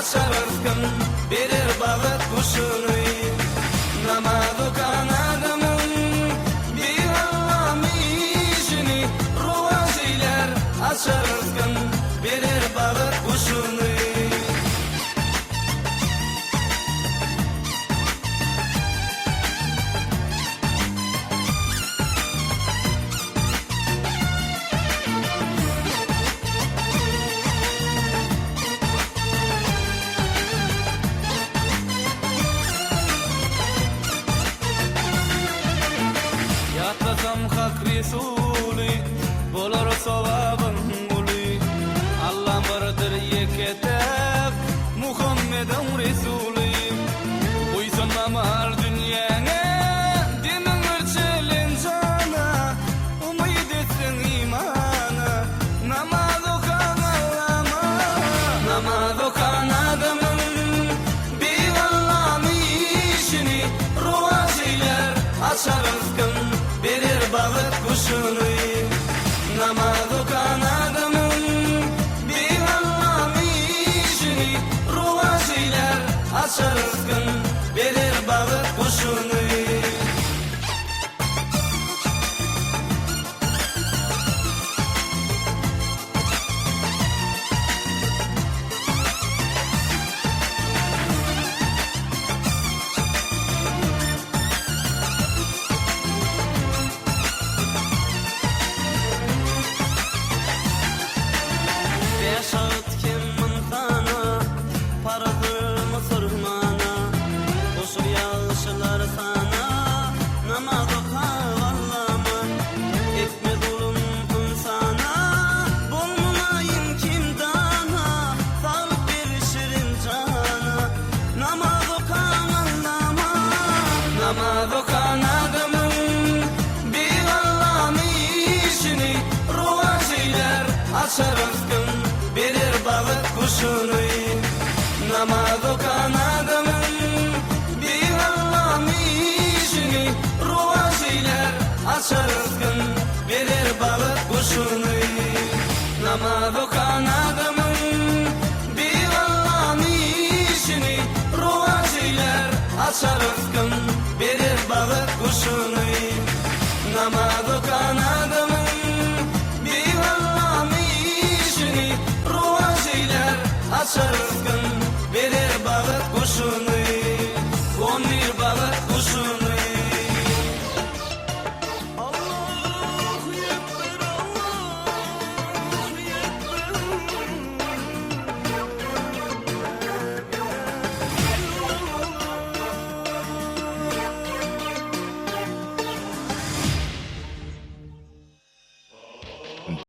açar ırkın, verir balık kuşunu. Namadı kanadımın bir Allah'ım işini, ruvaziler açar ırkın, verir balık kuşunu. Yatlasam hak Resulü, bolar savabın gülü. Allah vardır yeketek, Muhammed'in Resulü. Uysun namar dünyana, dinin ırçelin cana, umid etsin imana. Namaz okan Allah'ıma, namaz okan adamın, bir Allah'ım işini, ruvaziler açar ızgın, verir balık kuşunu. Namaz okan adamın, bir Allah'ım işini, ruvaziler açar ızgın, verir balık kuşunu. Yaşat kimmin sana, paradımı sırmana, koşur yağışlar sana, namaz oka vallama. Etme zulüm insana, bulmayın kim dana, sağlık verişirin cana. Namaz okan Allah'ıma, namaz okan adamın, bir Allah'ım işini, ruvaziler açar ızgın, verir balık kuşunu. Namaz okan adamın, bir Allah'ım işini, ruvaziler açar ızgın, verir balık kuşunu. Namaz okan adamın, bir Allah'ım işini, ruvaziler açar ızgın, verir balık kuşunu. Namaz okan adamın, bir Allah'ım işini, ruvaziler açar ızgın,